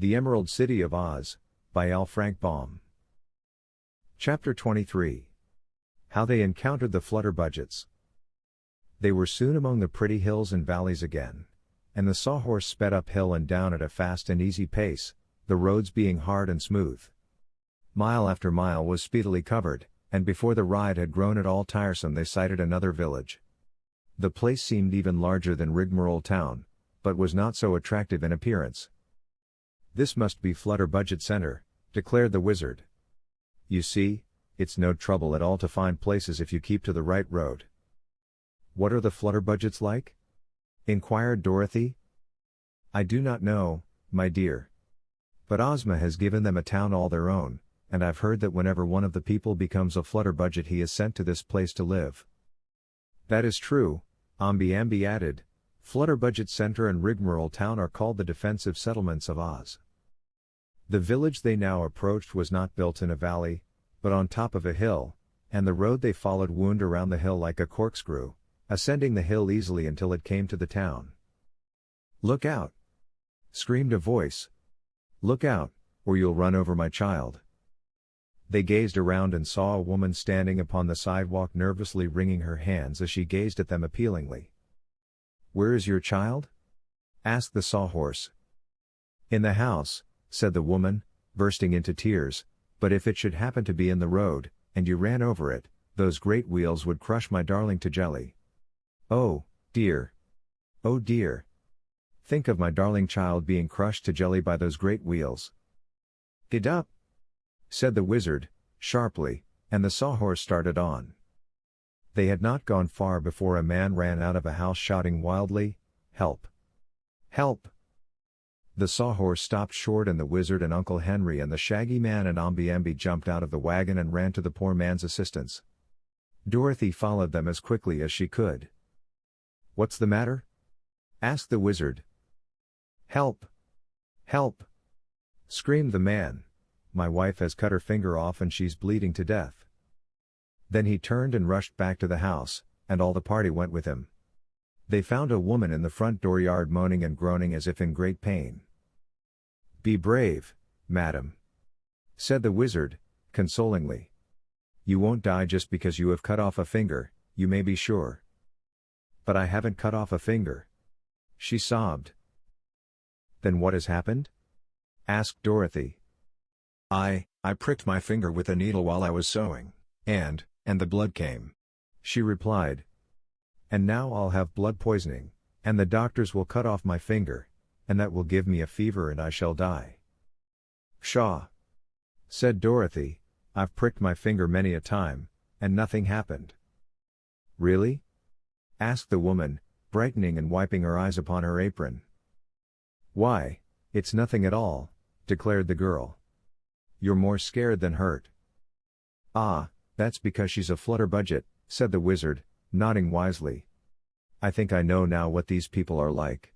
The Emerald City of Oz, by L. Frank Baum. Chapter 23. How They Encountered the Flutterbudgets. They were soon among the pretty hills and valleys again, and the Sawhorse sped uphill and down at a fast and easy pace, the roads being hard and smooth. Mile after mile was speedily covered, and before the ride had grown at all tiresome they sighted another village. The place seemed even larger than Rigmarole Town, but was not so attractive in appearance. "This must be Flutterbudget Center," declared the wizard. "You see, it's no trouble at all to find places if you keep to the right road." "What are the Flutterbudgets like?" inquired Dorothy. "I do not know, my dear. But Ozma has given them a town all their own, and I've heard that whenever one of the people becomes a Flutterbudget he is sent to this place to live." "That is true," Ambi added. "Flutterbudget Center and Rigmarole Town are called the defensive settlements of Oz." The village they now approached was not built in a valley, but on top of a hill, and the road they followed wound around the hill like a corkscrew, ascending the hill easily until it came to the town. "Look out!" screamed a voice. "Look out, or you'll run over my child." They gazed around and saw a woman standing upon the sidewalk nervously wringing her hands as she gazed at them appealingly. "Where is your child?" asked the Sawhorse. "In the house," said the woman, bursting into tears, "but if it should happen to be in the road, and you ran over it, those great wheels would crush my darling to jelly. Oh, dear! Oh dear! Think of my darling child being crushed to jelly by those great wheels." "Get up!" said the wizard, sharply, and the Sawhorse started on. They had not gone far before a man ran out of a house shouting wildly, "Help! Help!" The Sawhorse stopped short and the wizard and Uncle Henry and the Shaggy Man and Ambi jumped out of the wagon and ran to the poor man's assistance. Dorothy followed them as quickly as she could. "What's the matter?" asked the wizard. "Help! Help!" screamed the man. "My wife has cut her finger off and she's bleeding to death." Then he turned and rushed back to the house, and all the party went with him. They found a woman in the front dooryard moaning and groaning as if in great pain. "Be brave, madam," said the wizard, consolingly. "You won't die just because you have cut off a finger, you may be sure." "But I haven't cut off a finger," she sobbed. "Then what has happened?" asked Dorothy. I pricked my finger with a needle while I was sewing, and the blood came," she replied. "And now I'll have blood poisoning, and the doctors will cut off my finger, and that will give me a fever and I shall die." "Pshaw!" said Dorothy, "I've pricked my finger many a time, and nothing happened." "Really?" asked the woman, brightening and wiping her eyes upon her apron. "Why, it's nothing at all," declared the girl. "You're more scared than hurt." "Ah, that's because she's a Flutterbudget," said the wizard, nodding wisely. "I think I know now what these people are like."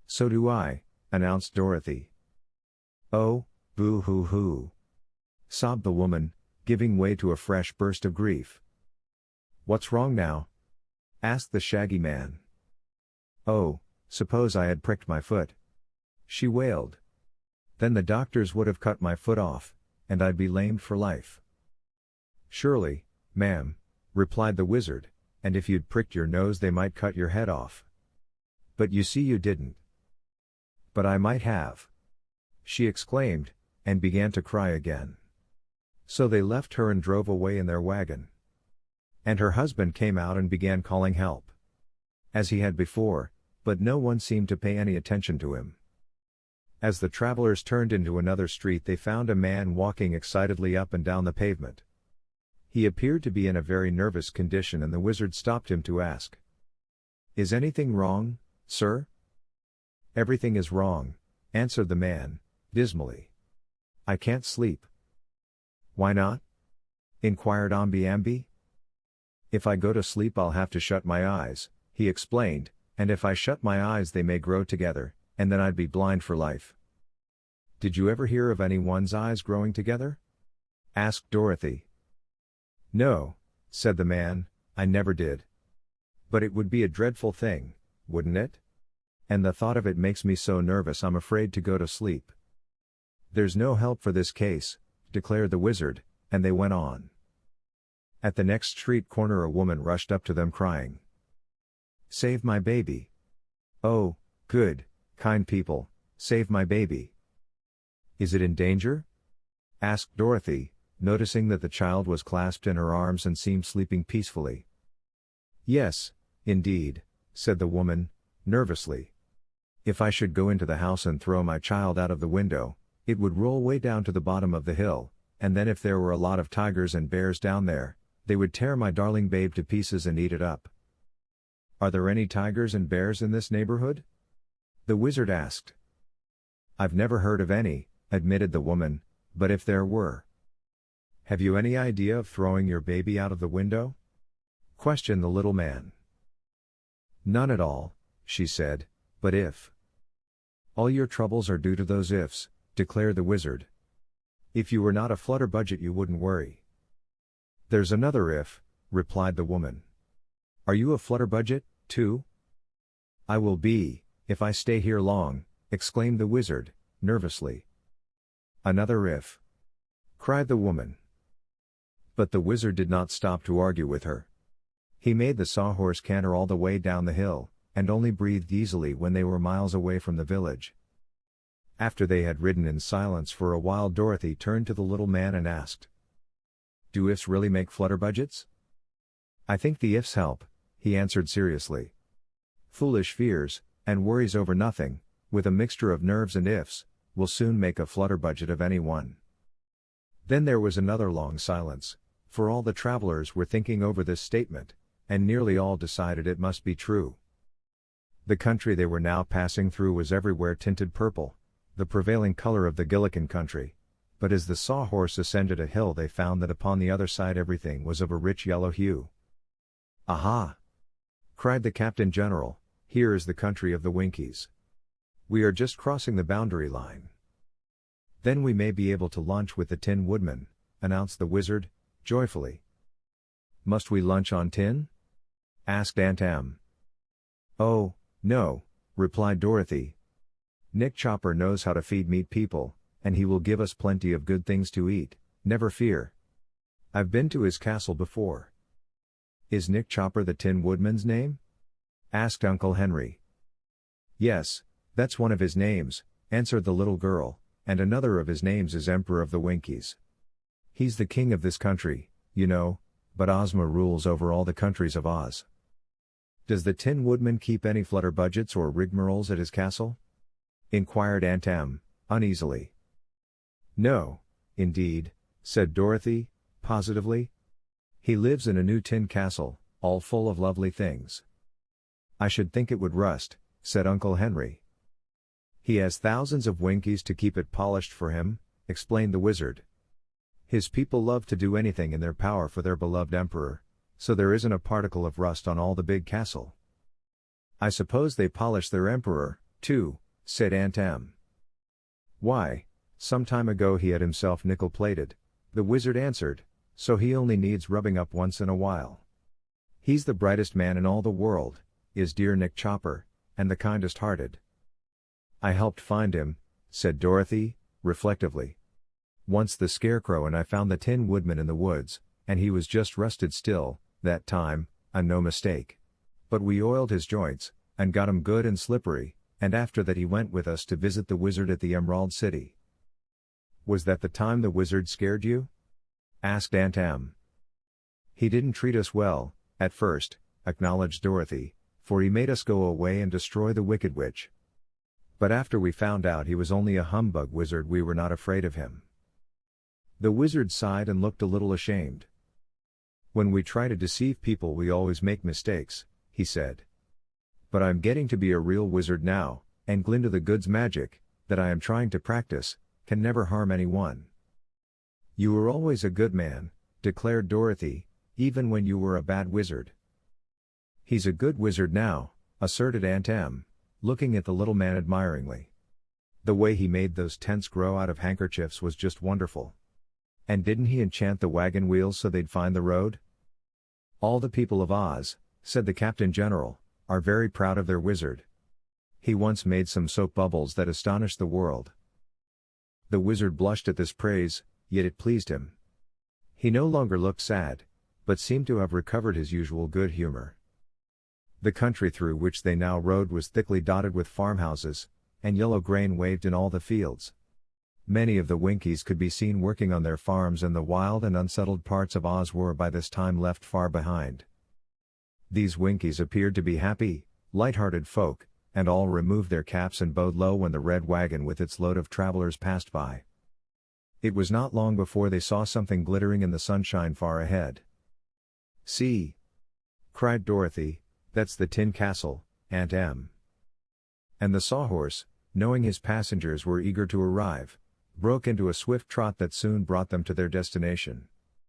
"So do I," announced Dorothy. "Oh, boo-hoo-hoo," sobbed the woman, giving way to a fresh burst of grief. "What's wrong now?" asked the Shaggy Man. "Oh, suppose I had pricked my foot," she wailed. "Then the doctors would have cut my foot off, and I'd be lamed for life." "Surely, ma'am," replied the wizard, "and if you'd pricked your nose they might cut your head off. But you see you didn't." "But I might have," she exclaimed, and began to cry again. So they left her and drove away in their wagon. And her husband came out and began calling help, as he had before, but no one seemed to pay any attention to him. As the travelers turned into another street they found a man walking excitedly up and down the pavement. He appeared to be in a very nervous condition and the wizard stopped him to ask, "Is anything wrong, sir?" "Everything is wrong," answered the man, dismally. "I can't sleep." "Why not?" inquired Ambi. "If I go to sleep I'll have to shut my eyes," he explained, "and if I shut my eyes they may grow together, and then I'd be blind for life." "Did you ever hear of anyone's eyes growing together?" asked Dorothy. "No," said the man, "I never did. But it would be a dreadful thing, wouldn't it? And the thought of it makes me so nervous I'm afraid to go to sleep." "There's no help for this case," declared the wizard, and they went on. At the next street corner a woman rushed up to them crying, "Save my baby! Oh, good, kind people, save my baby!" "Is it in danger?" asked Dorothy, noticing that the child was clasped in her arms and seemed sleeping peacefully. "Yes, indeed," said the woman, nervously. "If I should go into the house and throw my child out of the window, it would roll way down to the bottom of the hill, and then if there were a lot of tigers and bears down there, they would tear my darling babe to pieces and eat it up." "Are there any tigers and bears in this neighborhood?" the wizard asked. "I've never heard of any," admitted the woman, "but if there were—" "Have you any idea of throwing your baby out of the window?" questioned the little man. "None at all," she said, "but if—" "All your troubles are due to those ifs," declared the wizard. "If you were not a Flutterbudget you wouldn't worry." "There's another if," replied the woman. "Are you a Flutterbudget, too?" "I will be, if I stay here long," exclaimed the wizard, nervously. "Another if!" cried the woman. But the wizard did not stop to argue with her. He made the sawhorse canter all the way down the hill, and only breathed easily when they were miles away from the village. After they had ridden in silence for a while, Dorothy turned to the little man and asked, "Do ifs really make Flutterbudgets?" "I think the ifs help," he answered seriously. "Foolish fears, and worries over nothing, with a mixture of nerves and ifs, will soon make a Flutterbudget of anyone." Then there was another long silence, for all the travelers were thinking over this statement, and nearly all decided it must be true. The country they were now passing through was everywhere tinted purple, the prevailing color of the Gillikin country, but as the sawhorse ascended a hill they found that upon the other side everything was of a rich yellow hue. "Aha!" cried the Captain General, "here is the country of the Winkies. We are just crossing the boundary line." "Then we may be able to lunch with the Tin Woodman," announced the wizard, joyfully. "Must we lunch on tin?" asked Aunt Em. "Oh, no," replied Dorothy. "Nick Chopper knows how to feed meat people, and he will give us plenty of good things to eat, never fear. I've been to his castle before." "Is Nick Chopper the Tin Woodman's name?" asked Uncle Henry. "Yes, that's one of his names," answered the little girl, "and another of his names is Emperor of the Winkies. He's the king of this country, you know, but Ozma rules over all the countries of Oz." "Does the Tin Woodman keep any Flutterbudgets or rigmaroles at his castle?" inquired Aunt Em, uneasily. "No, indeed," said Dorothy, positively. "He lives in a new tin castle, all full of lovely things." "I should think it would rust," said Uncle Henry. "He has thousands of Winkies to keep it polished for him," explained the wizard. "His people love to do anything in their power for their beloved emperor, so there isn't a particle of rust on all the big castle." "I suppose they polish their emperor, too," said Aunt Em. "Why, some time ago he had himself nickel-plated," the wizard answered, "so he only needs rubbing up once in a while. He's the brightest man in all the world, is dear Nick Chopper, and the kindest-hearted." "I helped find him," said Dorothy, reflectively. "Once the Scarecrow and I found the Tin Woodman in the woods, and he was just rusted still, that time, and no mistake. But we oiled his joints, and got him good and slippery, and after that he went with us to visit the wizard at the Emerald City." "Was that the time the wizard scared you?" asked Aunt Em. "He didn't treat us well, at first," acknowledged Dorothy, "for he made us go away and destroy the Wicked Witch. But after we found out he was only a humbug wizard we were not afraid of him." The wizard sighed and looked a little ashamed. "When we try to deceive people we always make mistakes," he said. "But I'm getting to be a real wizard now, and Glinda the Good's magic, that I am trying to practice, can never harm anyone." "You were always a good man," declared Dorothy, "even when you were a bad wizard." "He's a good wizard now," asserted Aunt Em, looking at the little man admiringly. "The way he made those tents grow out of handkerchiefs was just wonderful. And didn't he enchant the wagon wheels so they'd find the road?" "All the people of Oz," said the Captain General, "are very proud of their wizard. He once made some soap bubbles that astonished the world." The wizard blushed at this praise, yet it pleased him. He no longer looked sad, but seemed to have recovered his usual good humor. The country through which they now rode was thickly dotted with farmhouses, and yellow grain waved in all the fields. Many of the Winkies could be seen working on their farms, and the wild and unsettled parts of Oz were by this time left far behind. These Winkies appeared to be happy, light-hearted folk, and all removed their caps and bowed low when the red wagon with its load of travelers passed by. It was not long before they saw something glittering in the sunshine far ahead. "See!" cried Dorothy, "that's the Tin Castle, Aunt Em." And the Sawhorse, knowing his passengers were eager to arrive, broke into a swift trot that soon brought them to their destination.